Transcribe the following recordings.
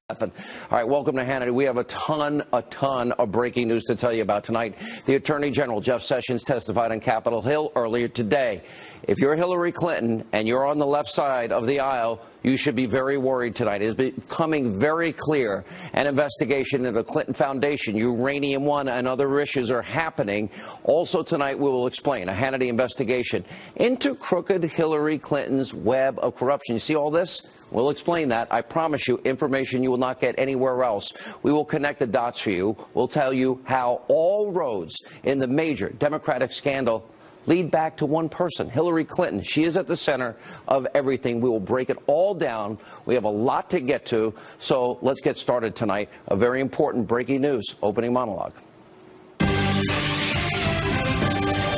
All right, welcome to Hannity. We have a ton of breaking news to tell you about tonight. The Attorney General, Jeff Sessions, testified on Capitol Hill earlier today. If you're Hillary Clinton and you're on the left side of the aisle, you should be very worried tonight. It is becoming very clear an investigation into the Clinton Foundation, Uranium One, and other issues are happening. Also tonight, we will explain a Hannity investigation into crooked Hillary Clinton's web of corruption. You see all this? We'll explain that. I promise you, information you will not get anywhere else. We will connect the dots for you. We'll tell you how all roads in the major Democratic scandal lead back to one person, Hillary Clinton. She is at the center of everything. We will break it all down. We have a lot to get to, so let's get started tonight. A very important breaking news opening monologue.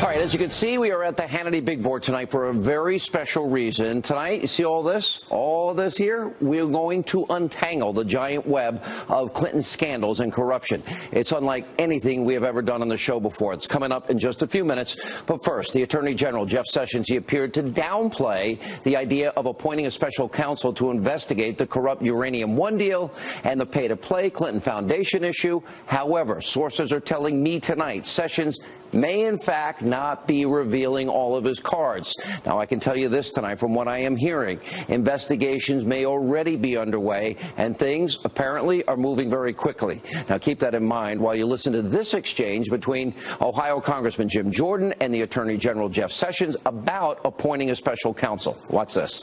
All right, as you can see, we are at the Hannity Big Board tonight for a very special reason. Tonight, you see all this? All of this here? We're going to untangle the giant web of Clinton scandals and corruption. It's unlike anything we have ever done on the show before. It's coming up in just a few minutes. But first, the Attorney General, Jeff Sessions, he appeared to downplay the idea of appointing a special counsel to investigate the corrupt Uranium One deal and the pay-to-play Clinton Foundation issue. However, sources are telling me tonight Sessions may in fact not be revealing all of his cards. Now, I can tell you this tonight from what I am hearing. Investigations may already be underway, and things apparently are moving very quickly. Now, keep that in mind while you listen to this exchange between Ohio Congressman Jim Jordan and the Attorney General Jeff Sessions about appointing a special counsel. Watch this.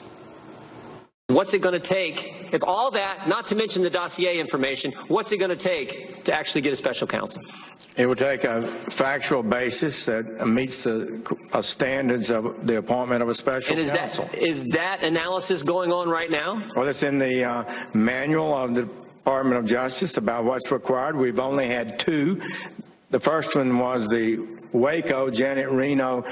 What's it going to take, if all that, not to mention the dossier information, what's it going to take to actually get a special counsel? It will take a factual basis that meets the standards of the appointment of a special counsel. Is that analysis going on right now? Well, it's in the manual of the Department of Justice about what's required. We've only had two. The first one was the Waco, Janet Reno,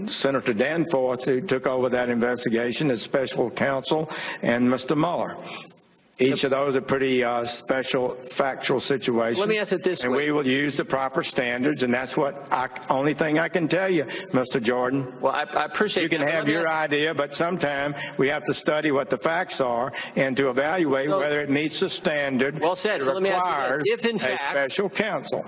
Senator Danforth, who took over that investigation as special counsel, and Mr. Mueller. Each of those are pretty special factual situations. Let me ask it this way. And we will use the proper standards, and that's what only thing I can tell you, Mr. Jordan. Well, I appreciate you can that. have your idea, but sometimes we have to study what the facts are and to evaluate whether it meets the standard. Well said. So let me ask you this. If in fact, a special counsel.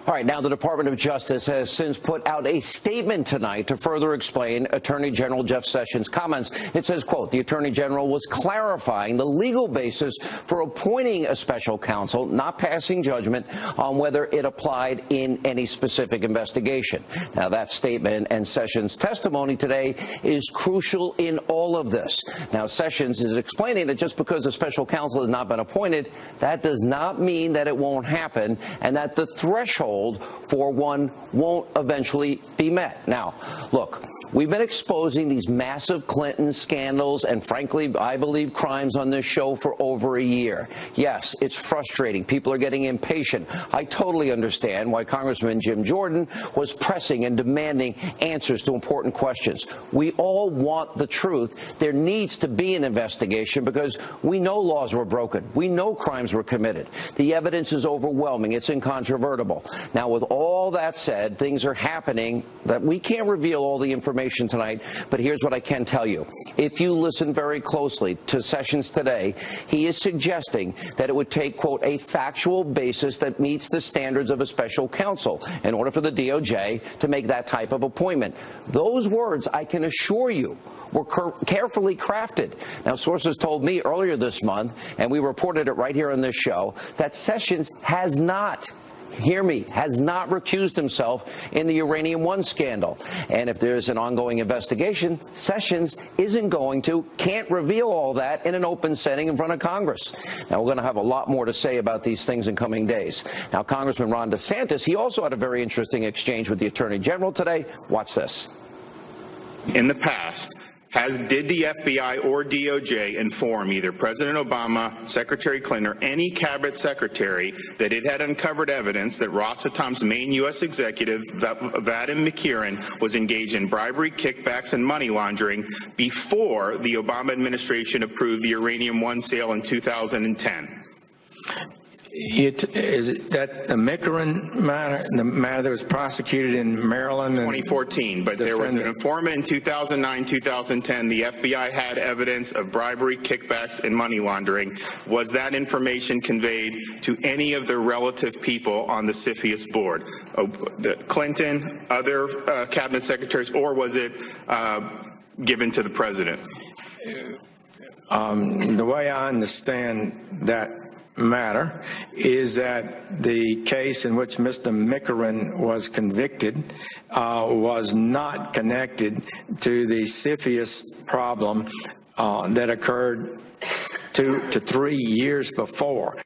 All right, now the Department of Justice has since put out a statement tonight to further explain Attorney General Jeff Sessions' comments. It says, quote, the Attorney General was clarifying the legal basis for appointing a special counsel, not passing judgment on whether it applied in any specific investigation. Now, that statement and Sessions' testimony today is crucial in all of this. Now, Sessions is explaining that just because a special counsel has not been appointed, that does not mean that it won't happen and that the threshold for one won't eventually be met. Now, look, we've been exposing these massive Clinton scandals and, frankly, I believe crimes on this show for over a year. Yes, it's frustrating. People are getting impatient. I totally understand why Congressman Jim Jordan was pressing and demanding answers to important questions. We all want the truth. There needs to be an investigation because we know laws were broken. We know crimes were committed. The evidence is overwhelming. It's incontrovertible. Now, with all that said, things are happening that we can't reveal all the information tonight, but here's what I can tell you. If you listen very closely to Sessions today, he is suggesting that it would take, quote, a factual basis that meets the standards of a special counsel in order for the DOJ to make that type of appointment. Those words, I can assure you, were carefully crafted. Now, sources told me earlier this month, and we reported it right here on this show, that Sessions has not, hear me, has not recused himself in the Uranium One scandal. And if there's an ongoing investigation, Sessions can't reveal all that in an open setting in front of Congress. Now, we're going to have a lot more to say about these things in coming days. Now, Congressman Ron DeSantis, he also had a very interesting exchange with the Attorney General today. Watch this. In the past, did the FBI or DOJ inform either President Obama, Secretary Clinton, or any cabinet secretary that it had uncovered evidence that Rosatom's main U.S. executive, Vadim Mikirin, was engaged in bribery, kickbacks, and money laundering before the Obama administration approved the Uranium One sale in 2010? Is it that the McCarran matter, the matter that was prosecuted in Maryland? 2014, but there was an informant in 2009, 2010. The FBI had evidence of bribery, kickbacks, and money laundering. Was that information conveyed to any of the relative people on the CFIUS board? Clinton, other cabinet secretaries, or was it given to the president? The way I understand that matter is that the case in which Mr. McCarran was convicted was not connected to the CFIUS problem that occurred 2 to 3 years before.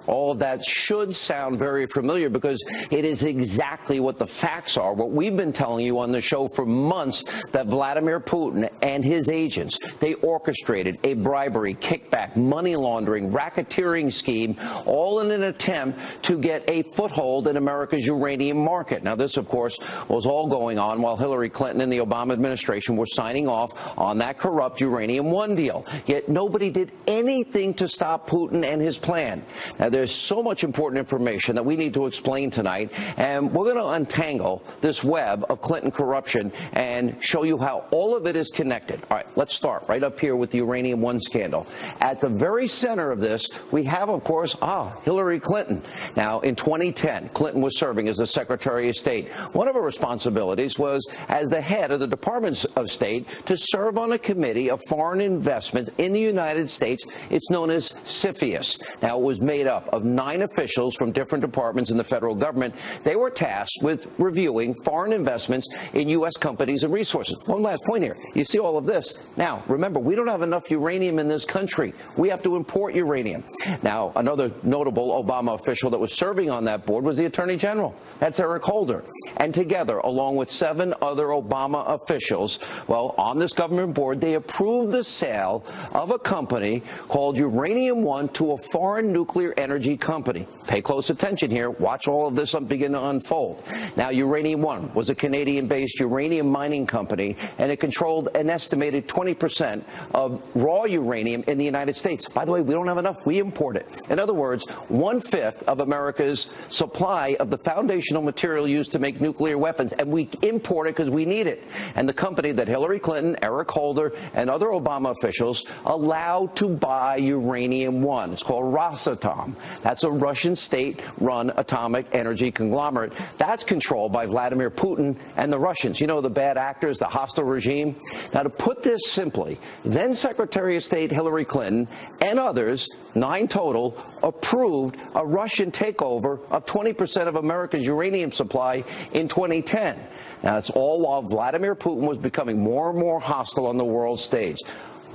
All of that should sound very familiar because it is exactly what the facts are. What we've been telling you on the show for months, that Vladimir Putin and his agents, they orchestrated a bribery, kickback, money laundering, racketeering scheme, all in an attempt to get a foothold in America's uranium market. Now, this, of course, was all going on while Hillary Clinton and the Obama administration were signing off on that corrupt Uranium One deal. Yet nobody did anything to stop Putin and his plan. Now, there's so much important information that we need to explain tonight, and we're going to untangle this web of Clinton corruption and show you how all of it is connected. All right, let's start right up here with the Uranium One scandal. At the very center of this, we have, of course, Hillary Clinton. Now, in 2010, Clinton was serving as the Secretary of State. One of her responsibilities was, as the head of the Department of State, to serve on a committee of foreign investment in the United States. It's known as CFIUS. Now, it was made up of 9 officials from different departments in the federal government. They were tasked with reviewing foreign investments in U.S. companies and resources. One last point here. You see all of this. Now, remember, we don't have enough uranium in this country. We have to import uranium. Now, another notable Obama official that was serving on that board was the Attorney General. That's Eric Holder. And together, along with 7 other Obama officials, well, on this government board, they approved the sale of a company called Uranium One to a foreign nuclear energy company. Pay close attention here. Watch all of this begin to unfold. Now, Uranium One was a Canadian-based uranium mining company, and it controlled an estimated 20% of raw uranium in the United States. By the way, we don't have enough. We import it. In other words, 1/5 of America's supply of the foundational material used to make nuclear weapons, and we import it because we need it. And the company that Hillary Clinton, Eric Holder, and other Obama officials allowed to buy Uranium One. It's called Rosatom. That's a Russian state-run atomic energy conglomerate. That's controlled by Vladimir Putin and the Russians. You know, the bad actors, the hostile regime. Now, to put this simply, then Secretary of State Hillary Clinton and others, 9 total, approved a Russian takeover of 20% of America's uranium supply in 2010. Now, it's all while Vladimir Putin was becoming more and more hostile on the world stage.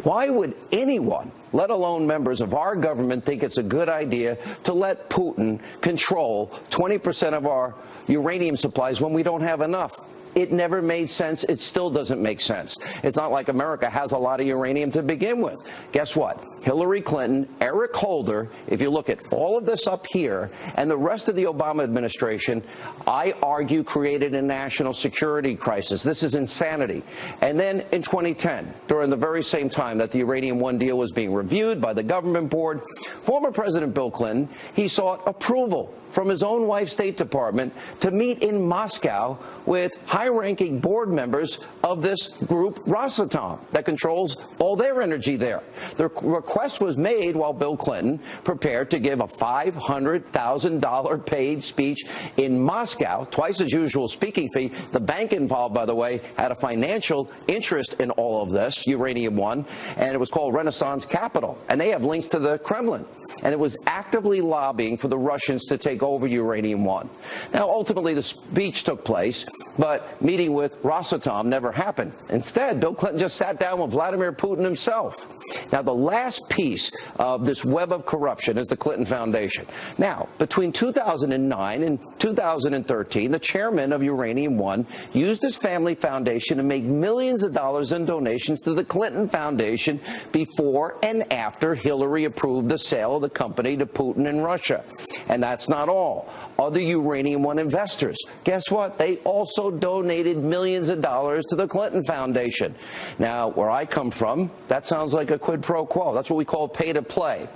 Why would anyone, let alone members of our government, think it's a good idea to let Putin control 20% of our uranium supplies when we don't have enough? It never made sense. It still doesn't make sense. It's not like America has a lot of uranium to begin with. Guess what? Hillary Clinton, Eric Holder, if you look at all of this up here, and the rest of the Obama administration, I argue created a national security crisis. This is insanity. And then in 2010, during the very same time that the Uranium One deal was being reviewed by the government board, former President Bill Clinton, he sought approval from his own wife's State Department to meet in Moscow with high-ranking board members of this group, Rosatom, that controls all their energy there. The request was made while Bill Clinton prepared to give a $500,000 paid speech in Moscow, twice his usual speaking fee. The bank involved, by the way, had a financial interest in all of this, Uranium One, and it was called Renaissance Capital, and they have links to the Kremlin. And it was actively lobbying for the Russians to take over Uranium One. Now, ultimately, the speech took place, but meeting with Rosatom never happened. Instead, Bill Clinton just sat down with Vladimir Putin himself. Now, the last piece of this web of corruption is the Clinton Foundation. Now, between 2009 and 2013, the chairman of Uranium One used his family foundation to make millions of dollars in donations to the Clinton Foundation before and after Hillary approved the sale of the company to Putin and Russia. And that's not all. other Uranium One investors. Guess what? They also donated millions of dollars to the Clinton Foundation. Now, where I come from, that sounds like a quid pro quo. That's what we call pay to play.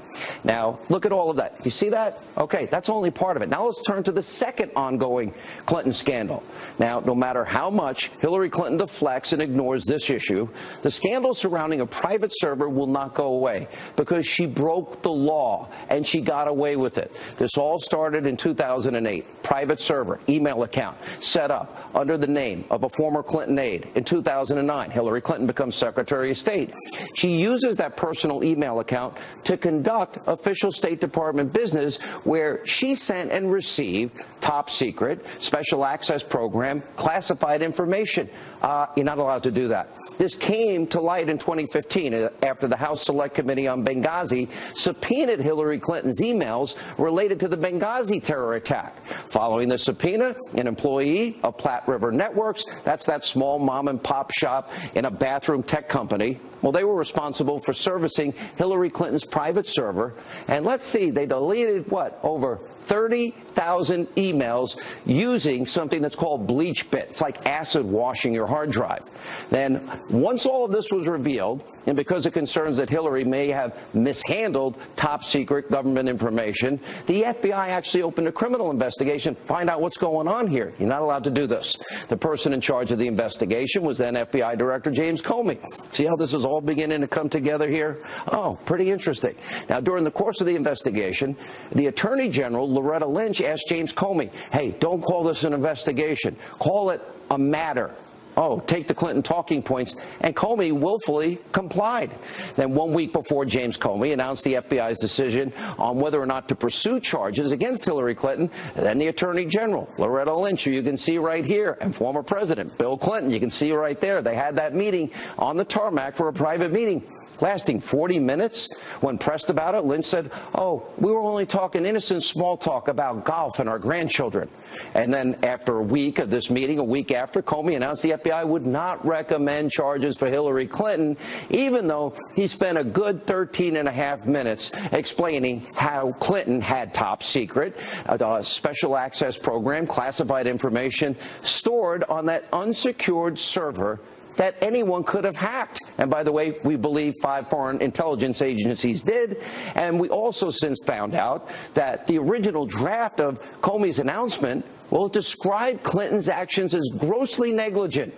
Now, look at all of that. You see that? Okay, that's only part of it. Now let's turn to the second ongoing Clinton scandal. Now, no matter how much Hillary Clinton deflects and ignores this issue, the scandal surrounding a private server will not go away because she broke the law and she got away with it. This all started in 2008. Private server, email account, set up under the name of a former Clinton aide. In 2009, Hillary Clinton becomes Secretary of State. She uses that personal email account to conduct official State Department business where she sent and received top secret, special access program, classified information. You're not allowed to do that. This came to light in 2015 after the House Select Committee on Benghazi subpoenaed Hillary Clinton's emails related to the Benghazi terror attack. Following the subpoena, an employee of Platte River Networks, that's that small mom and pop shop in a bathroom tech company, well, they were responsible for servicing Hillary Clinton's private server. And let's see, they deleted, what, over 30,000 emails using something that's called BleachBit. It's like acid washing your hard drive. Then, once all of this was revealed, and because of concerns that Hillary may have mishandled top secret government information, the FBI actually opened a criminal investigation to find out what's going on here. You're not allowed to do this. The person in charge of the investigation was then FBI Director James Comey. See how this is all beginning to come together here? Oh, pretty interesting. Now, during the course of the investigation, the Attorney General, Loretta Lynch, asked James Comey, hey, don't call this an investigation. Call it a matter. Oh, take the Clinton talking points, and Comey willfully complied. Then 1 week before James Comey announced the FBI's decision on whether or not to pursue charges against Hillary Clinton, then the Attorney General, Loretta Lynch, who you can see right here, and former President Bill Clinton, you can see right there. They had that meeting on the tarmac for a private meeting lasting 40 minutes. When pressed about it, Lynch said, oh, we were only talking innocent small talk about golf and our grandchildren. And then after a week of this meeting, a week after, Comey announced the FBI would not recommend charges for Hillary Clinton, even though he spent a good 13 and a half minutes explaining how Clinton had top secret, a special access program, classified information stored on that unsecured server that anyone could have hacked. And by the way, we believe 5 foreign intelligence agencies did. And we also since found out that the original draft of Comey's announcement, well, it described Clinton's actions as grossly negligent.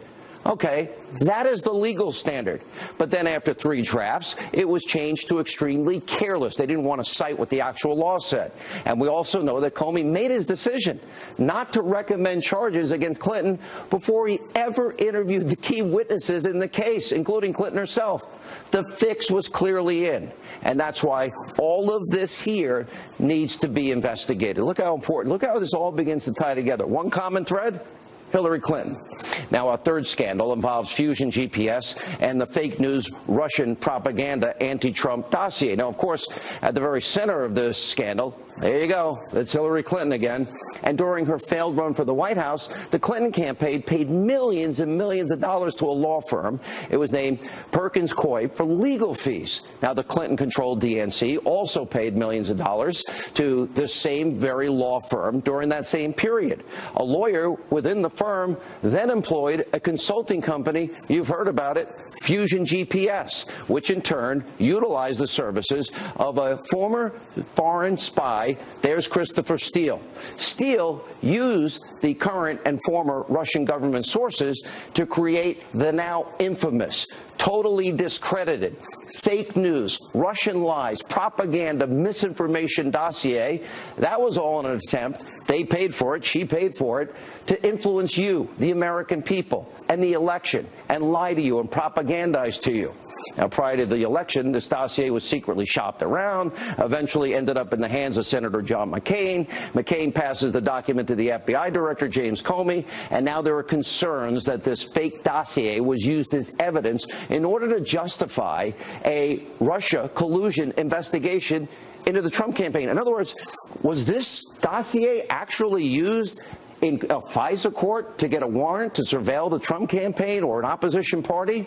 Okay, that is the legal standard. But then after 3 drafts, it was changed to extremely careless. They didn't want to cite what the actual law said. And we also know that Comey made his decision not to recommend charges against Clinton before he ever interviewed the key witnesses in the case, including Clinton herself. The fix was clearly in. And that's why all of this here needs to be investigated. Look how important, look how this all begins to tie together. One common thread? Hillary Clinton. Now, a third scandal involves Fusion GPS and the fake news Russian propaganda anti-Trump dossier. Now, of course, at the very center of this scandal, there you go, it's Hillary Clinton again. And during her failed run for the White House, the Clinton campaign paid millions and millions of dollars to a law firm. It was named Perkins Coie for legal fees. Now, the Clinton-controlled DNC also paid millions of dollars to the same very law firm during that same period. A lawyer within the firm then employed a consulting company, you've heard about it, Fusion GPS, which in turn utilized the services of a former foreign spy. There's Christopher Steele. Steele used the current and former Russian government sources to create the now infamous, totally discredited, fake news, Russian lies, propaganda, misinformation dossier. That was all in an attempt. They paid for it, she paid for it, to influence you, the American people, and the election, and lie to you and propagandize to you. Now, prior to the election, this dossier was secretly shopped around, eventually ended up in the hands of Senator John McCain. McCain passes the document to the FBI Director, James Comey, and now there are concerns that this fake dossier was used as evidence in order to justify a Russia collusion investigation into the Trump campaign. In other words, was this dossier actually used in a FISA court to get a warrant to surveil the Trump campaign or an opposition party?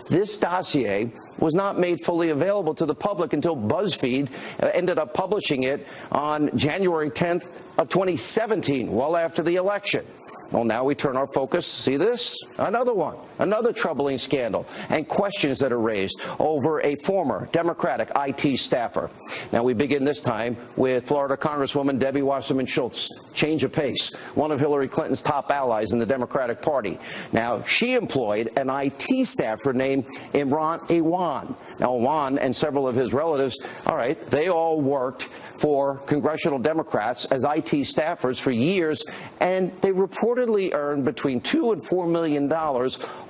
This dossier was not made fully available to the public until BuzzFeed ended up publishing it on January 10th of 2017, well after the election. Well, now we turn our focus, see this? Another one, another troubling scandal, and questions that are raised over a former Democratic IT staffer. Now we begin this time with Florida Congresswoman Debbie Wasserman Schultz. Change of pace, one of Hillary Clinton's top allies in the Democratic Party. Now, she employed an IT staffer named Imran Awan. Now, Awan and several of his relatives, all right, they all worked for congressional Democrats as IT staffers for years, and they reportedly earned between $2 and $4 million,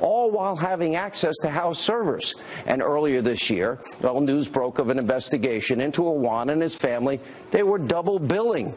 all while having access to House servers. And earlier this year, well, news broke of an investigation into Awan and his family. They were double billing.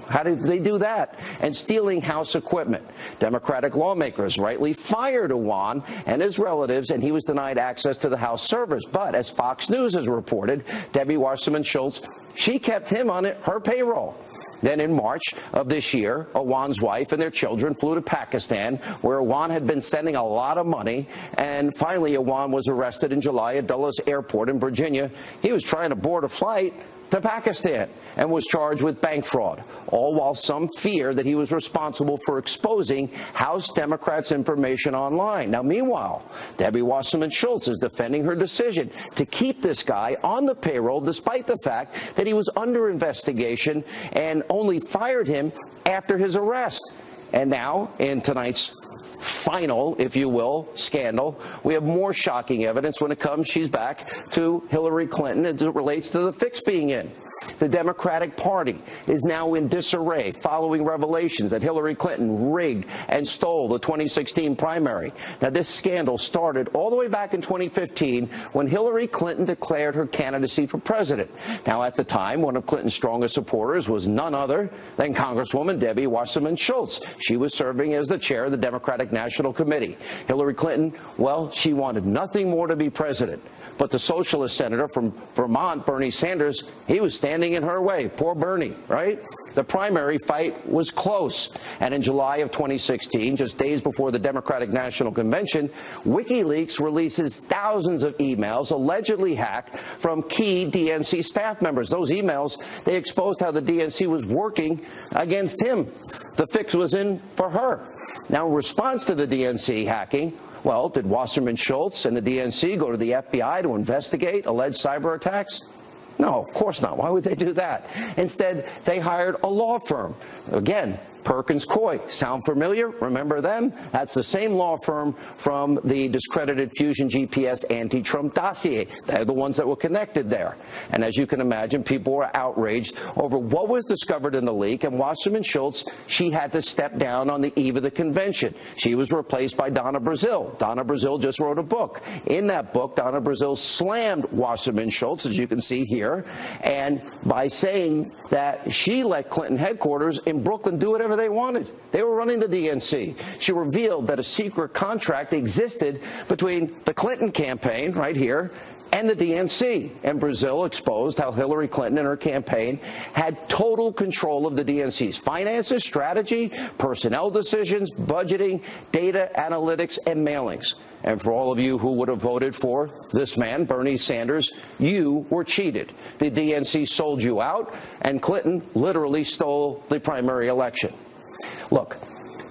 How did they do that? And stealing House equipment. Democratic lawmakers rightly fired Awan and his relatives, and he was denied access to the House servers. But as Fox News has reported, Debbie Wasserman Schultz, she kept him on her payroll. Then in March of this year, Awan's wife and their children flew to Pakistan, where Awan had been sending a lot of money. And finally, Awan was arrested in July at Dulles Airport in Virginia. He was trying to board a flight to Pakistan and was charged with bank fraud, all while some fear that he was responsible for exposing House Democrats' information online. Now, meanwhile, Debbie Wasserman Schultz is defending her decision to keep this guy on the payroll despite the fact that he was under investigation and only fired him after his arrest. And now, in tonight's final, if you will, scandal, we have more shocking evidence when it comes, she's back, to Hillary Clinton as it relates to the fix being in. The Democratic Party is now in disarray following revelations that Hillary Clinton rigged and stole the 2016 primary. Now, this scandal started all the way back in 2015 when Hillary Clinton declared her candidacy for president. Now, at the time, one of Clinton's strongest supporters was none other than Congresswoman Debbie Wasserman Schultz. She was serving as the chair of the Democratic National Committee. Hillary Clinton, well, she wanted nothing more to be president. But the socialist senator from Vermont, Bernie Sanders, he was standing in her way. Poor Bernie, right? The primary fight was close. And in July of 2016, just days before the Democratic National Convention, WikiLeaks releases thousands of emails allegedly hacked from key DNC staff members. Those emails, they exposed how the DNC was working against him. The fix was in for her. Now, in response to the DNC hacking, well, did Wasserman Schultz and the DNC go to the FBI to investigate alleged cyber attacks? No, of course not. Why would they do that? Instead, they hired a law firm. Again, Perkins Coie. Sound familiar? Remember them? That's the same law firm from the discredited Fusion GPS anti-Trump dossier. They're the ones that were connected there. And as you can imagine, people were outraged over what was discovered in the leak, and Wasserman Schultz, she had to step down on the eve of the convention. She was replaced by Donna Brazile. Donna Brazile just wrote a book. In that book, Donna Brazile slammed Wasserman Schultz, as you can see here, and by saying that she let Clinton headquarters in Brooklyn do whatever they wanted. They were running the DNC. She revealed that a secret contract existed between the Clinton campaign, right here, and the DNC. And Brazile exposed how Hillary Clinton and her campaign had total control of the DNC's finances, strategy, personnel decisions, budgeting, data analytics, and mailings. And for all of you who would have voted for this man, Bernie Sanders, you were cheated. The DNC sold you out, and Clinton literally stole the primary election. Look,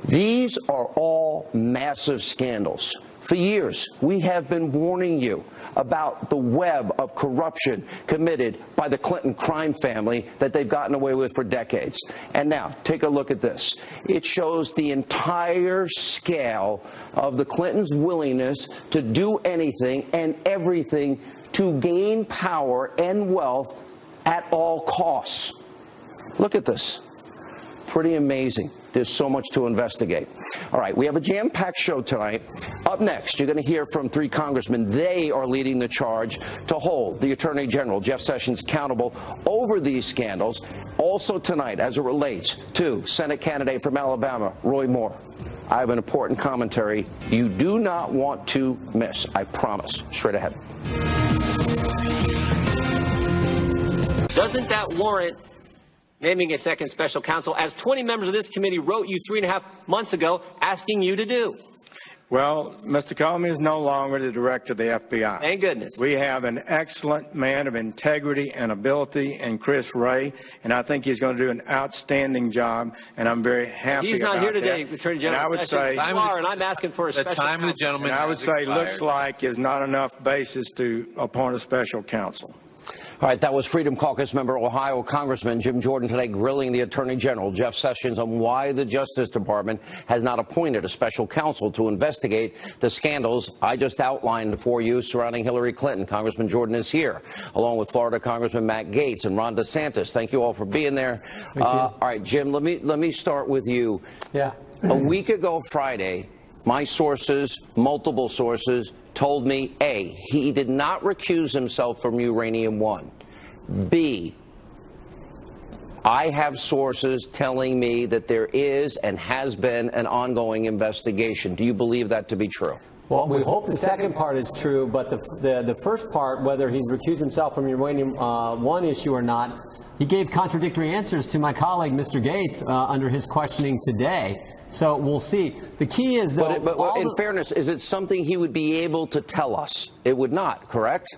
these are all massive scandals. For years, we have been warning you about the web of corruption committed by the Clinton crime family that they've gotten away with for decades. And now, take a look at this. It shows the entire scale of the Clintons' willingness to do anything and everything to gain power and wealth at all costs. Look at this. Pretty amazing. There's so much to investigate. All right, we have a jam-packed show tonight. Up next, you're going to hear from three congressmen. They are leading the charge to hold the Attorney General, Jeff Sessions, accountable over these scandals. Also tonight, as it relates to Senate candidate from Alabama, Roy Moore. I have an important commentary you do not want to miss. I promise. Straight ahead. Doesn't that warrant naming a second special counsel, as 20 members of this committee wrote you 3.5 months ago asking you to do? Well, Mr. Comey is no longer the director of the FBI. Thank goodness. We have an excellent man of integrity and ability in Chris Wray, and I think he's going to do an outstanding job, and I'm very happy He's about not here today, that. Attorney General. And I would say, you are, and I'm asking for a special time of the gentleman. and I would say looks like is not enough basis to appoint a special counsel. All right, that was Freedom Caucus member Ohio Congressman Jim Jordan today grilling the Attorney General Jeff Sessions on why the Justice Department has not appointed a special counsel to investigate the scandals I just outlined for you surrounding Hillary Clinton. Congressman Jordan is here, along with Florida Congressman Matt Gaetz and Ron DeSantis. Thank you all for being there. All right, Jim, let me start with you. Yeah. A week ago Friday, my sources, multiple sources, told me, A, he did not recuse himself from Uranium One. B, I have sources telling me that there is and has been an ongoing investigation. Do you believe that to be true? Well, we hope the second part is true, but the first part, whether he's recused himself from Uranium One issue or not, he gave contradictory answers to my colleague, Mr. Gaetz, under his questioning today. So we'll see. The key is, though, but in fairness, is it something he would be able to tell us? It would not, correct?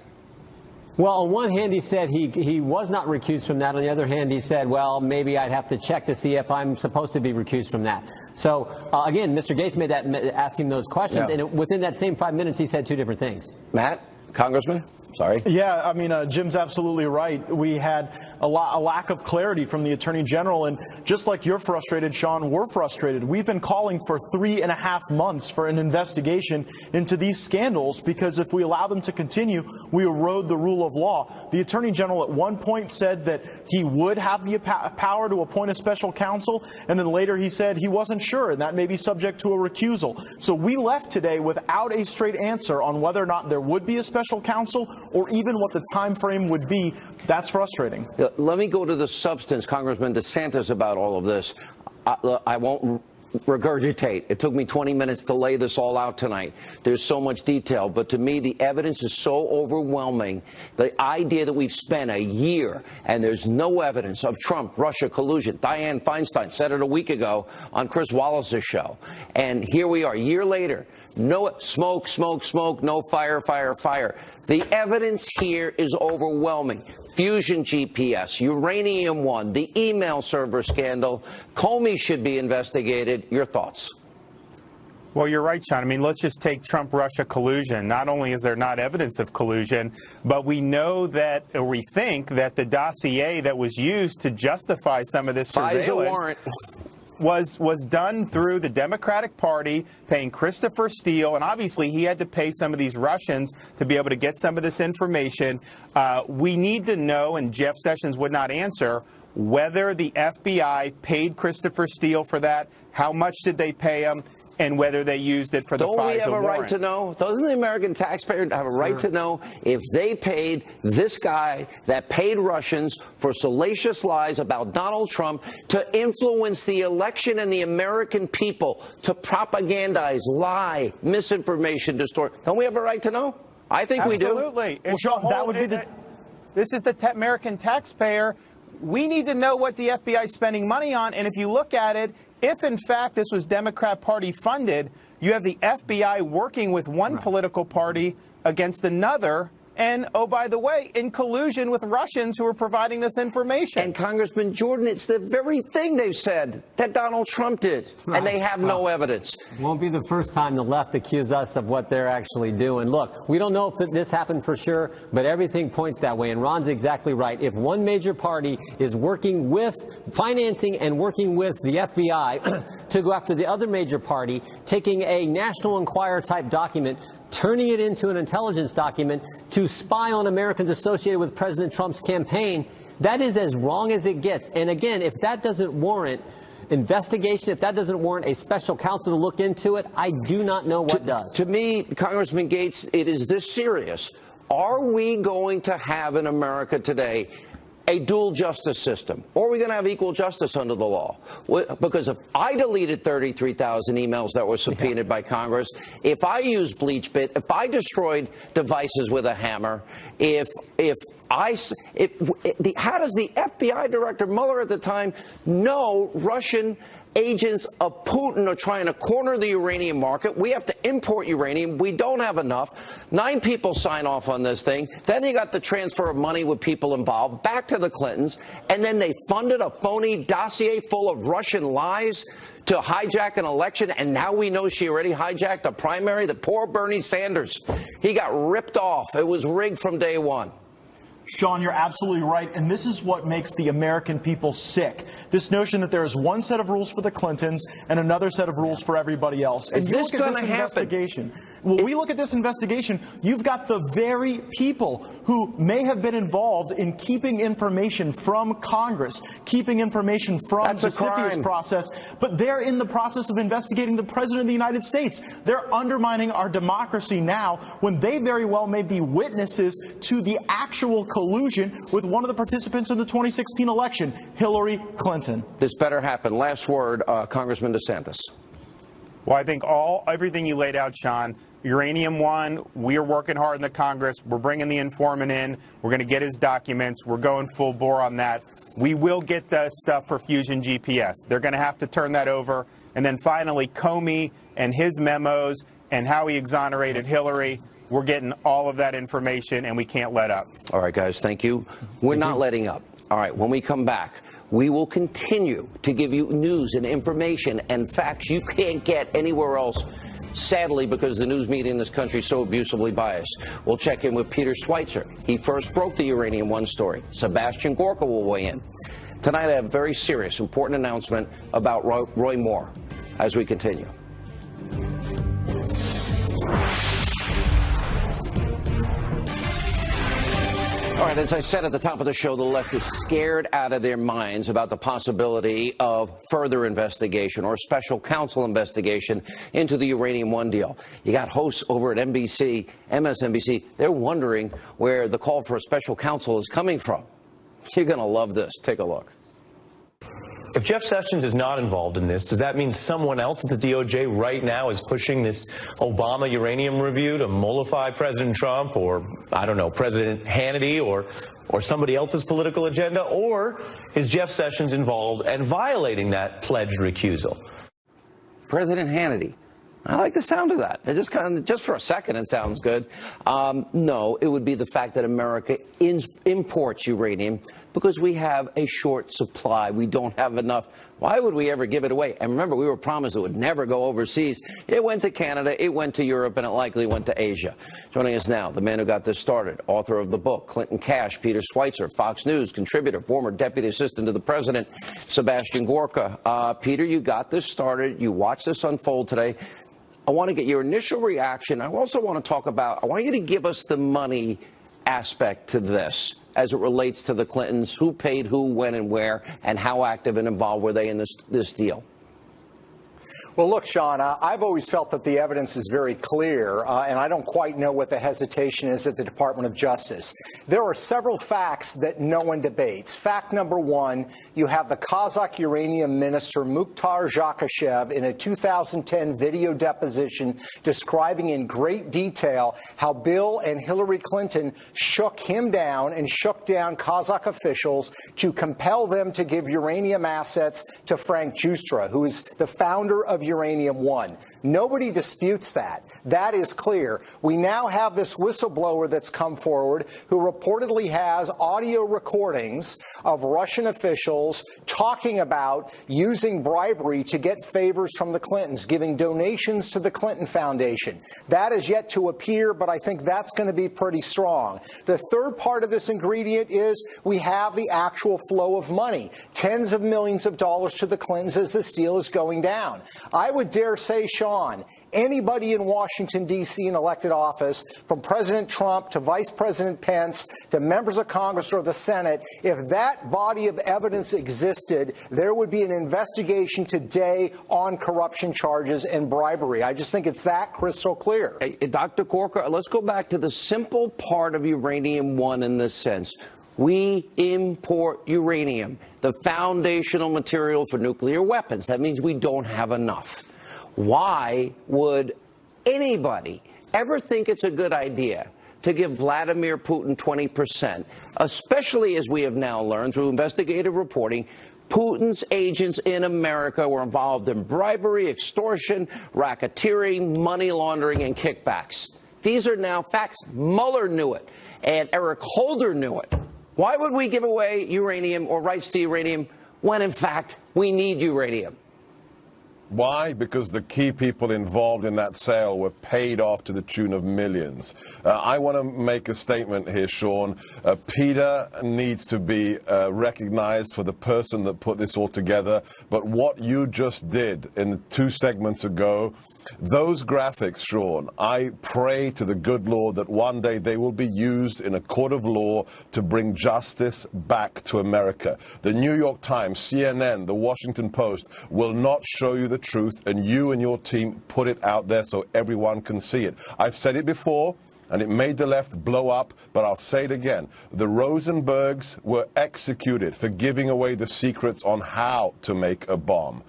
Well, on one hand, he said he was not recused from that. On the other hand, he said, well, maybe I'd have to check to see if I'm supposed to be recused from that. So, again, Mr. Gaetz asked him those questions, and within that same 5 minutes, he said two different things. Matt, Congressman? Sorry. Yeah, I mean, Jim's absolutely right. We had a lack of clarity from the Attorney General, and just like you're frustrated, Sean, we're frustrated. We've been calling for 3.5 months for an investigation into these scandals, because if we allow them to continue, we erode the rule of law. The Attorney General at one point said that he would have the power to appoint a special counsel, and then later he said he wasn't sure, and that may be subject to a recusal. So we left today without a straight answer on whether or not there would be a special counsel or even what the time frame would be. That's frustrating. Let me go to the substance, Congressman DeSantis, about all of this. I won't regurgitate. It took me 20 minutes to lay this all out tonight. There's so much detail, but to me, the evidence is so overwhelming. The idea that we've spent a year and there's no evidence of Trump, Russia collusion. Dianne Feinstein said it a week ago on Chris Wallace's show. And here we are, a year later. No smoke, smoke, smoke, no fire, fire, fire. The evidence here is overwhelming. Fusion GPS, Uranium One, the email server scandal. Comey should be investigated. Your thoughts? Well, you're right, Sean. I mean, let's just take Trump-Russia collusion. Not only is there not evidence of collusion, but we know that, or we think that the dossier that was used to justify some of this surveillance was done through the Democratic Party paying Christopher Steele, and obviously he had to pay some of these Russians to be able to get some of this information. We need to know, and Jeff Sessions would not answer, whether the FBI paid Christopher Steele for that, how much did they pay him, and whether they used it for the FISA warrant. Don't we have a right to know? Doesn't the American taxpayer have a right to know if they paid this guy that paid Russians for salacious lies about Donald Trump to influence the election and the American people, to propagandize, lie, misinformation, distort? Don't we have a right to know? I think we do. Absolutely. Well, Sean, that would be the... This is the American taxpayer. We need to know what the FBI is spending money on, and if you look at it, if, in fact, this was Democrat Party funded, you have the FBI working with one political party against another, and, oh, by the way, in collusion with Russians who are providing this information. And, Congressman Jordan, it's the very thing they've said that Donald Trump did, and they have no evidence. It won't be the first time the left accuse us of what they're actually doing. Look, we don't know if this happened for sure, but everything points that way, and Ron's exactly right. If one major party is working with, financing and working with the FBI to go after the other major party, taking a National Enquirer type document, turning it into an intelligence document to spy on Americans associated with President Trump's campaign, that is as wrong as it gets. And again, if that doesn't warrant investigation, if that doesn't warrant a special counsel to look into it, I do not know what does. To me, Congressman Gaetz, it is this serious. Are we going to have in America today a dual justice system, or are we going to have equal justice under the law? Because if I deleted 33,000 emails that were subpoenaed by Congress, if I used BleachBit, if I destroyed devices with a hammer, how does the FBI director Mueller at the time know Russian agents of Putin are trying to corner the uranium market? We have to import uranium. We don't have enough. 9 people sign off on this thing. Then you got the transfer of money with people involved back to the Clintons. And then they funded a phony dossier full of Russian lies to hijack an election. And now we know she already hijacked a primary. The poor Bernie Sanders. He got ripped off. It was rigged from day one. Sean, you're absolutely right. And this is what makes the American people sick. This notion that there is one set of rules for the Clintons and another set of rules for everybody else. And you look at this investigation. When we look at this investigation, you've got the very people who may have been involved in keeping information from Congress, keeping information from the CFIUS process, but they're in the process of investigating the President of the United States. They're undermining our democracy now when they very well may be witnesses to the actual collusion with one of the participants in the 2016 election, Hillary Clinton. This better happen. Last word, Congressman DeSantis. Well, I think everything you laid out, Sean. Uranium One, we're working hard in the Congress. We're bringing the informant in. We're going to get his documents. We're going full bore on that. We will get the stuff for Fusion GPS. They're going to have to turn that over. And then finally, Comey and his memos and how he exonerated Hillary. We're getting all of that information, and we can't let up. All right, guys, thank you. We're not letting up. All right, when we come back, we will continue to give you news and information and facts you can't get anywhere else, sadly, because the news media in this country is so abusively biased. We'll check in with Peter Schweitzer. He first broke the Uranium One story. Sebastian Gorka will weigh in. Tonight, I have a very serious, important announcement about Roy Moore as we continue. All right, as I said at the top of the show, the left is scared out of their minds about the possibility of further investigation or special counsel investigation into the Uranium One deal. You got hosts over at NBC, MSNBC. They're wondering where the call for a special counsel is coming from. You're going to love this. Take a look. If Jeff Sessions is not involved in this, does that mean someone else at the DOJ right now is pushing this Obama uranium review to mollify President Trump or, I don't know, President Hannity or somebody else's political agenda? Or is Jeff Sessions involved and violating that pledged recusal? President Hannity. I like the sound of that. It just for a second, it sounds good. No, it would be the fact that America imports uranium because we have a short supply. We don't have enough. Why would we ever give it away? And remember, we were promised it would never go overseas. It went to Canada, it went to Europe, and it likely went to Asia. Joining us now, the man who got this started, author of the book, Clinton Cash, Peter Schweitzer, Fox News contributor, former deputy assistant to the president, Sebastian Gorka. Peter, you got this started. You watched this unfold today. I want to get your initial reaction. I also want to talk about, I want you to give us the money aspect to this as it relates to the Clintons, who paid who, when, and where, and how active and involved were they in this deal? Well, look, Sean, I've always felt that the evidence is very clear, and I don't quite know what the hesitation is at the Department of Justice. There are several facts that no one debates. Fact number one, you have the Kazakh uranium minister Mukhtar Zakashev in a 2010 video deposition describing in great detail how Bill and Hillary Clinton shook him down and shook down Kazakh officials to compel them to give uranium assets to Frank Justra, who is the founder of Uranium One. Nobody disputes that. That is clear. We now have this whistleblower that's come forward who reportedly has audio recordings of Russian officials talking about using bribery to get favors from the Clintons, giving donations to the Clinton Foundation. That is yet to appear, but I think that's going to be pretty strong. The third part of this ingredient is we have the actual flow of money, tens of millions of dollars to the Clintons as this deal is going down. I would dare say, Sean, anybody in Washington, D.C. in elected office, from President Trump to Vice President Pence to members of Congress or the Senate, if that body of evidence existed, there would be an investigation today on corruption charges and bribery. I just think it's that crystal clear. Hey, Dr. Gorka, let's go back to the simple part of Uranium One in this sense. We import uranium, the foundational material for nuclear weapons. That means we don't have enough. Why would anybody ever think it's a good idea to give Vladimir Putin 20%, especially as we have now learned through investigative reporting, Putin's agents in America were involved in bribery, extortion, racketeering, money laundering, and kickbacks. These are now facts. Mueller knew it, and Eric Holder knew it. Why would we give away uranium or rights to uranium when, in fact, we need uranium? Why? Because the key people involved in that sale were paid off to the tune of millions. I want to make a statement here, Sean. Peter needs to be recognized for the person that put this all together. But what you just did in the 2 segments ago, those graphics, Sean, I pray to the good Lord that one day they will be used in a court of law to bring justice back to America. The New York Times, CNN, the Washington Post will not show you the truth, and you and your team put it out there so everyone can see it. I've said it before, and it made the left blow up, but I'll say it again. The Rosenbergs were executed for giving away the secrets on how to make a bomb.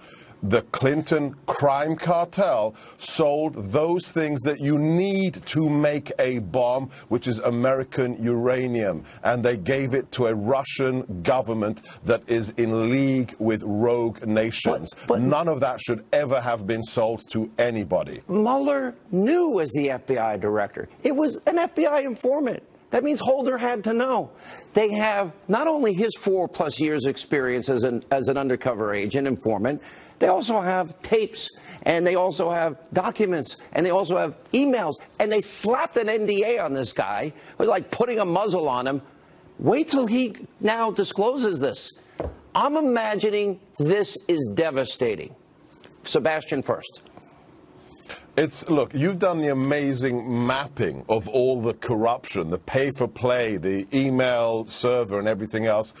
The Clinton crime cartel sold those things that you need to make a bomb, which is American uranium. And they gave it to a Russian government that is in league with rogue nations. But none of that should ever have been sold to anybody. Mueller knew as the FBI director. It was an FBI informant. That means Holder had to know. They have not only his 4+ years experience as an undercover agent informant, they also have tapes, and they also have documents, and they also have emails, and they slapped an NDA on this guy. It was like putting a muzzle on him. Wait till he now discloses this. I'm imagining this is devastating. Sebastian first. Look, you've done the amazing mapping of all the corruption, the pay for play, the email server and everything else.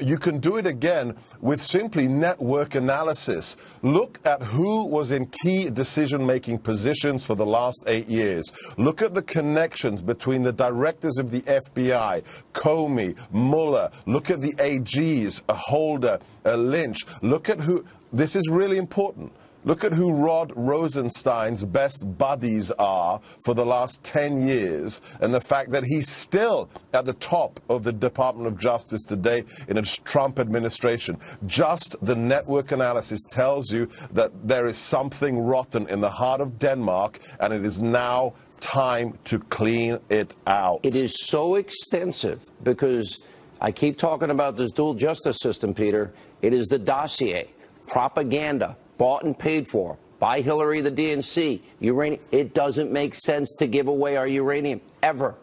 You can do it again with simply network analysis. Look at who was in key decision-making positions for the last 8 years. Look at the connections between the directors of the FBI, Comey, Mueller. Look at the AGs, Holder, Lynch. Look at who, this is really important. Look at who Rod Rosenstein's best buddies are for the last 10 years, and the fact that he's still at the top of the Department of Justice today in a Trump administration. Just the network analysis tells you that there is something rotten in the heart of Denmark, and it is now time to clean it out. It is so extensive because I keep talking about this dual justice system, Peter. It is the dossier, propaganda, bought and paid for by Hillary, the DNC, uranium. It doesn't make sense to give away our uranium, ever.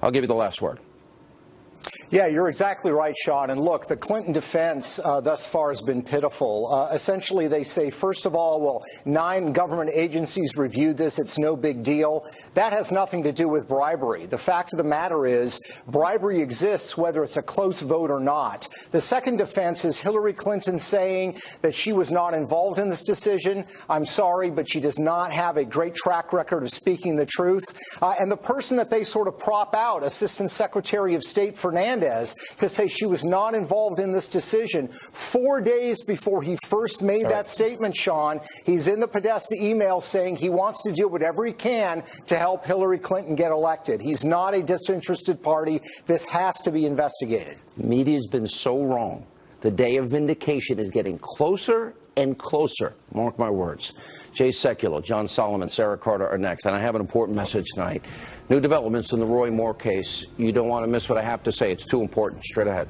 I'll give you the last word. Yeah, you're exactly right, Sean. And look, the Clinton defense thus far has been pitiful. Essentially, they say, first of all, well, 9 government agencies reviewed this. It's no big deal. That has nothing to do with bribery. The fact of the matter is bribery exists whether it's a close vote or not. The second defense is Hillary Clinton saying that she was not involved in this decision. I'm sorry, but she does not have a great track record of speaking the truth. And the person that they sort of prop out, Assistant Secretary of State Fernandez, to say she was not involved in this decision 4 days before he first made that statement, Sean. He's in the Podesta email saying he wants to do whatever he can to help Hillary Clinton get elected. He's not a disinterested party. This has to be investigated. Media's been so wrong. The day of vindication is getting closer and closer. Mark my words. Jay Sekulow, John Solomon, Sarah Carter are next. And I have an important message tonight. New developments in the Roy Moore case. You don't want to miss what I have to say. It's too important. Straight ahead.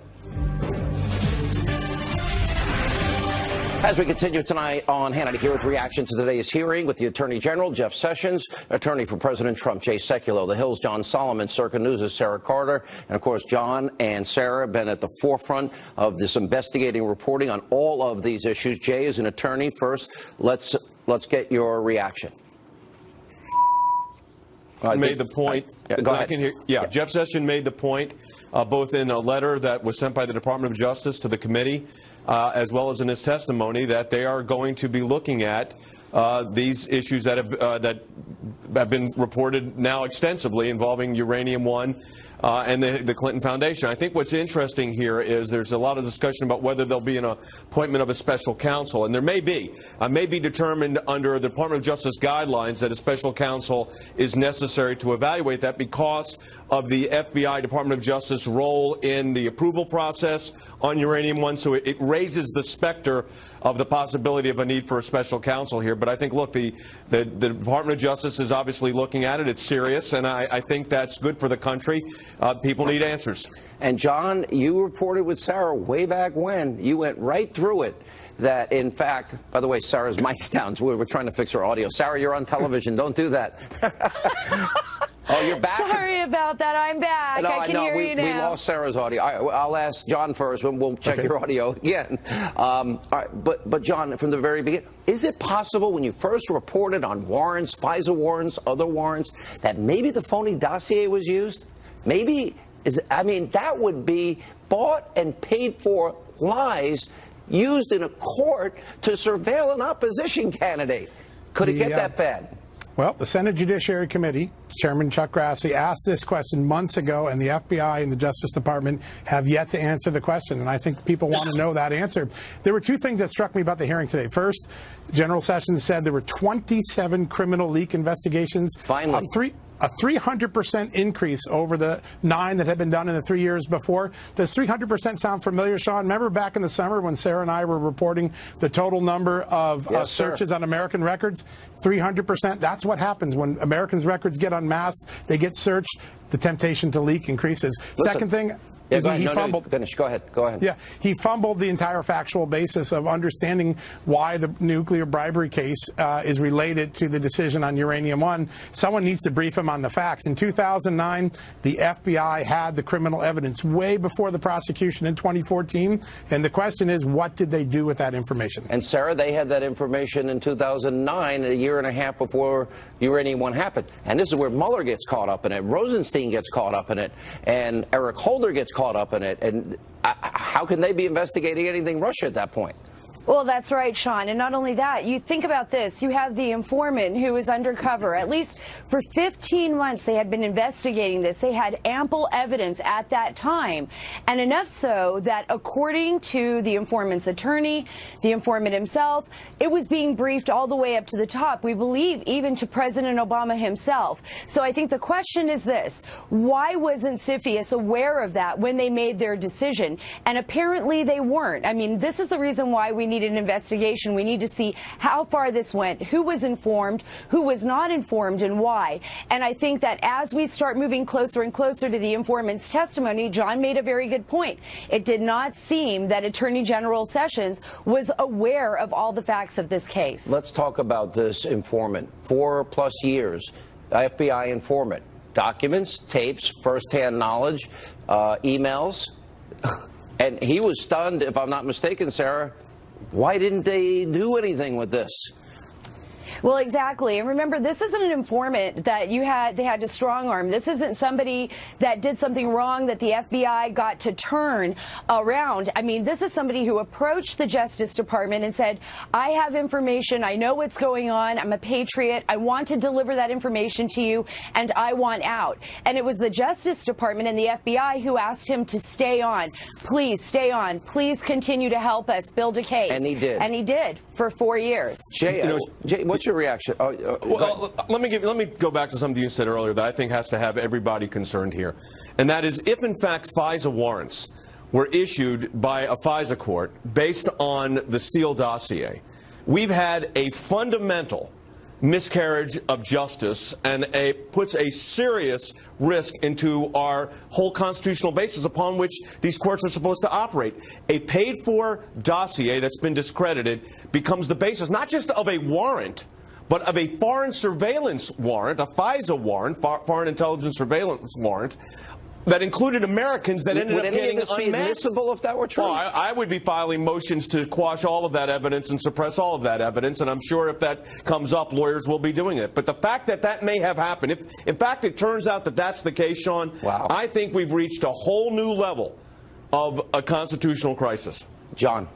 As we continue tonight on Hannity here with reaction to today's hearing with the Attorney General, Jeff Sessions, Attorney for President Trump, Jay Sekulow, The Hill's John Solomon, Circa News' Sarah Carter, and of course John and Sarah have been at the forefront of this investigating reporting on all of these issues. Jay is an attorney. First, let's get your reaction. Made the point. Go ahead. Jeff Sessions made the point, both in a letter that was sent by the Department of Justice to the committee, as well as in his testimony, that they are going to be looking at these issues that have been reported now extensively involving Uranium One and the Clinton Foundation. I think what's interesting here is there's a lot of discussion about whether there'll be an appointment of a special counsel, and there may be. May be determined under the Department of Justice guidelines that a special counsel is necessary to evaluate that because of the FBI, Department of Justice, role in the approval process on Uranium One. So it raises the specter of the possibility of a need for a special counsel here. But I think, look, the Department of Justice is obviously looking at it. It's serious, and I think that's good for the country. People need answers. And, John, you reported with Sarah way back when. You went right through it. That, in fact, by the way, Sarah's mic's down. So we're trying to fix her audio. Sarah, you're on television. Don't do that. Oh, you're back? Sorry about that. I'm back. No, I can hear you now. We lost Sarah's audio. I'll ask John first, and we'll check your audio again. All right, but John, from the very beginning, is it possible when you first reported on warrants, FISA warrants, other warrants, that maybe the phony dossier was used? Maybe, that would be bought and paid for lies used in a court to surveil an opposition candidate. Could it get that bad? Well, the Senate Judiciary Committee, Chairman Chuck Grassley, asked this question months ago, and the FBI and the Justice Department have yet to answer the question. And I think people want to know that answer. There were two things that struck me about the hearing today. First, General Sessions said there were 27 criminal leak investigations. Finally. A 300% increase over the 9 that had been done in the 3 years before. Does 300% sound familiar, Sean? Remember back in the summer when Sarah and I were reporting the total number of searches on American records? 300%. That's what happens when Americans' records get unmasked. They get searched. The temptation to leak increases. Listen. Second thing. He fumbled. Finish. Go ahead. Yeah, he fumbled the entire factual basis of understanding why the nuclear bribery case is related to the decision on Uranium One. Someone needs to brief him on the facts. In 2009, the FBI had the criminal evidence way before the prosecution in 2014. And the question is, what did they do with that information? And Sarah, they had that information in 2009, a year and a half before Uranium One happened. And this is where Mueller gets caught up in it, Rosenstein gets caught up in it, and Eric Holder gets caught up in it. And how can they be investigating anything Russia at that point? Well, that's right, Sean. And not only that, you think about this. You have the informant who is undercover. At least for 15 months, they had been investigating this. They had ample evidence at that time, and enough so that according to the informant's attorney, the informant himself, it was being briefed all the way up to the top. We believe even to President Obama himself. So I think the question is this. Why wasn't CFIUS aware of that when they made their decision? And apparently they weren't. I mean, this is the reason why we need an investigation. We need to see how far this went, who was informed, who was not informed, and why. And I think that as we start moving closer and closer to the informant's testimony, John made a very good point. It did not seem that Attorney General Sessions was aware of all the facts of this case. Let's talk about this informant. 4+ years, FBI informant. Documents, tapes, firsthand knowledge, emails. And he was stunned, if I'm not mistaken, Sarah. Why didn't they do anything with this? Well, exactly. And remember, this isn't an informant that they had to strong arm. This isn't somebody that did something wrong that the FBI got to turn around. I mean, this is somebody who approached the Justice Department and said, I have information. I know what's going on. I'm a patriot. I want to deliver that information to you, and I want out. And it was the Justice Department and the FBI who asked him to stay on. Please stay on. Please continue to help us build a case. And he did. And he did for 4 years. Jay, what's your reaction? Well, let me go back to something you said earlier that I think has to have everybody concerned here, and that is if in fact FISA warrants were issued by a FISA court based on the Steele dossier, we've had a fundamental miscarriage of justice and puts a serious risk into our whole constitutional basis upon which these courts are supposed to operate. A paid-for dossier that's been discredited becomes the basis not just of a warrant, but of a foreign surveillance warrant, a FISA warrant, foreign intelligence surveillance warrant, that included Americans that ended up getting unmasked. Would any of this be admissible if that were true? Well, I would be filing motions to quash all of that evidence and suppress all of that evidence, and I'm sure if that comes up, lawyers will be doing it. But the fact that that may have happened, if in fact it turns out that that's the case, Sean, wow. I think we've reached a whole new level of a constitutional crisis. John.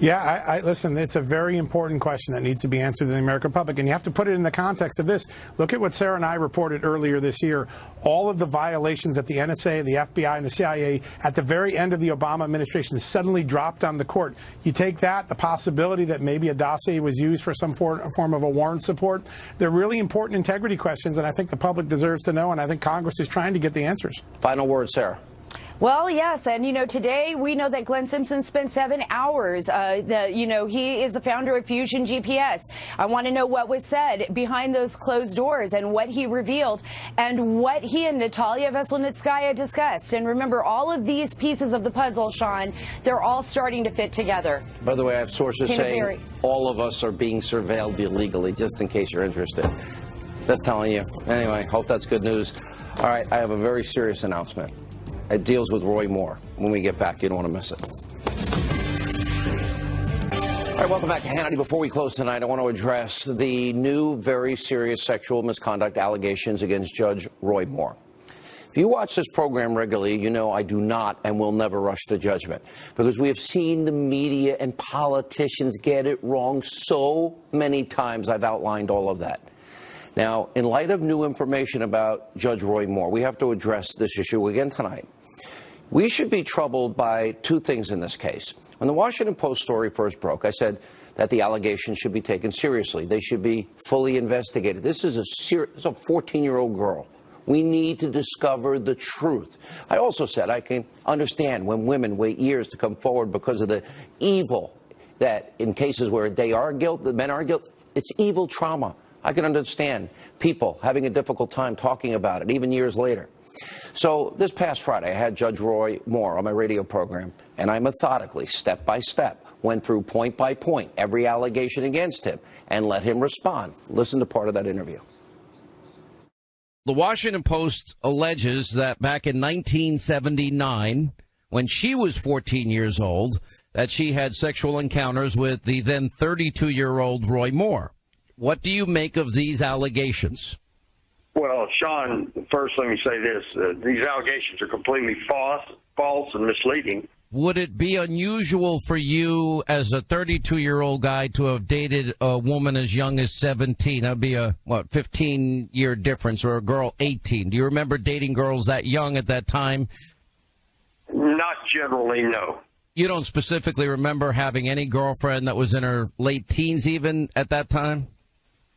Yeah, listen, it's a very important question that needs to be answered in the American public, and you have to put it in the context of this. Look at what Sarah and I reported earlier this year. All of the violations that the NSA, the FBI, and the CIA at the very end of the Obama administration suddenly dropped on the court. You take that, the possibility that maybe a dossier was used for some form of a warrant support. They're really important integrity questions, and I think the public deserves to know, and I think Congress is trying to get the answers. Final word, Sarah. Well, yes, and today we know that Glenn Simpson spent 7 hours. He is the founder of Fusion GPS. I want to know what was said behind those closed doors and what he revealed and what he and Natalia Veselnitskaya discussed. And remember, all of these pieces of the puzzle, Sean, they're all starting to fit together. By the way, I have sources saying all of us are being surveilled illegally, just in case you're interested. Just telling you. Anyway, hope that's good news. All right, I have a very serious announcement. It deals with Roy Moore. When we get back, you don't want to miss it. All right, welcome back to Hannity. Before we close tonight, I want to address the new, very serious sexual misconduct allegations against Judge Roy Moore. If you watch this program regularly, you know I do not and will never rush to judgment, because we have seen the media and politicians get it wrong so many times. I've outlined all of that. Now, in light of new information about Judge Roy Moore, we have to address this issue again tonight. We should be troubled by two things in this case. When the Washington Post story first broke, I said that the allegations should be taken seriously. They should be fully investigated. This is a 14-year-old girl. We need to discover the truth. I also said I can understand when women wait years to come forward because of the evil that in cases where they are guilty, the men are guilty, it's evil trauma. I can understand people having a difficult time talking about it, even years later. So this past Friday, I had Judge Roy Moore on my radio program, and I methodically, step by step, went through point by point every allegation against him and let him respond. Listen to part of that interview. The Washington Post alleges that back in 1979, when she was 14 years old, that she had sexual encounters with the then 32-year-old Roy Moore. What do you make of these allegations? Well, Sean, first let me say this. These allegations are completely false and misleading. Would it be unusual for you as a 32-year-old guy to have dated a woman as young as 17? That would be a, 15-year difference, or a girl 18. Do you remember dating girls that young at that time? Not generally, no. You don't specifically remember having any girlfriend that was in her late teens even at that time?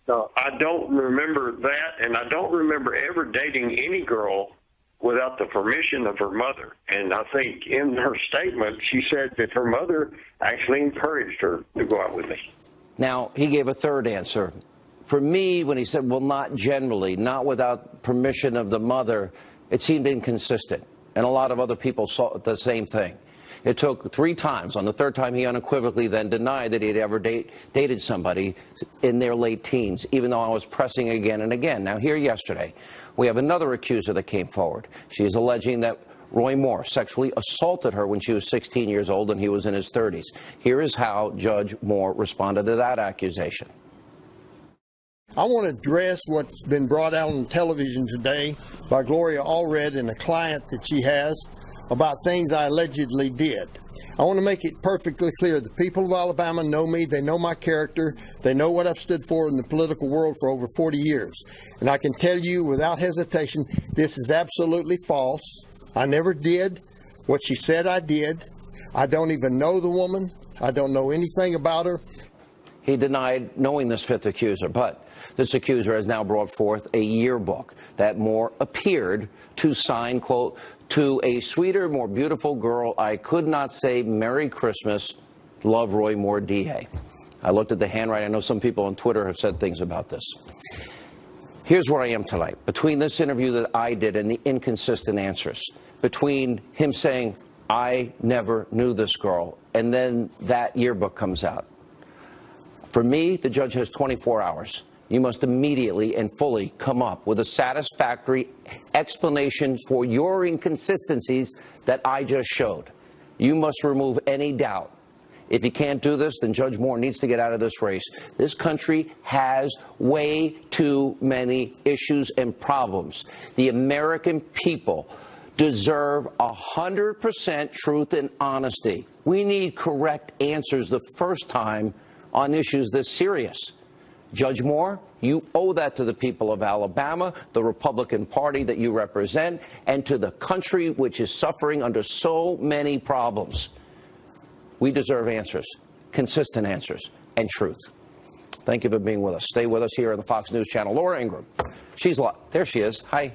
No, I don't remember that, and I don't remember ever dating any girl without the permission of her mother. And I think in her statement, she said that her mother actually encouraged her to go out with me. Now, he gave a third answer. For me, when he said, well, not generally, not without permission of the mother, it seemed inconsistent. And a lot of other people saw the same thing. It took 3 times. On the third time, he unequivocally then denied that he had ever dated somebody in their late teens, even though I was pressing again and again. Now, here yesterday, we have another accuser that came forward. She is alleging that Roy Moore sexually assaulted her when she was 16 years old and he was in his 30s. Here is how Judge Moore responded to that accusation. I want to address what's been brought out on television today by Gloria Allred and a client that she has about things I allegedly did. I want to make it perfectly clear. The people of Alabama know me. They know my character. They know what I've stood for in the political world for over 40 years. And I can tell you without hesitation, this is absolutely false. I never did what she said I did. I don't even know the woman. I don't know anything about her. He denied knowing this fifth accuser, but this accuser has now brought forth a yearbook that Moore appeared to sign, quote, to a sweeter, more beautiful girl. I could not say Merry Christmas. Love, Roy Moore, DA. I looked at the handwriting. I know some people on Twitter have said things about this. Here's where I am tonight. Between this interview that I did and the inconsistent answers, between him saying, I never knew this girl, and then that yearbook comes out. For me, the judge has 24 hours. You must immediately and fully come up with a satisfactory explanation for your inconsistencies that I just showed. You must remove any doubt. If you can't do this, then Judge Moore needs to get out of this race. This country has way too many issues and problems. The American people deserve 100% truth and honesty. We need correct answers the first time on issues this serious. Judge Moore, you owe that to the people of Alabama, the Republican Party that you represent, and to the country which is suffering under so many problems. We deserve answers, consistent answers, and truth. Thank you for being with us. Stay with us here on the Fox News Channel. Laura Ingraham, there she is. Hi.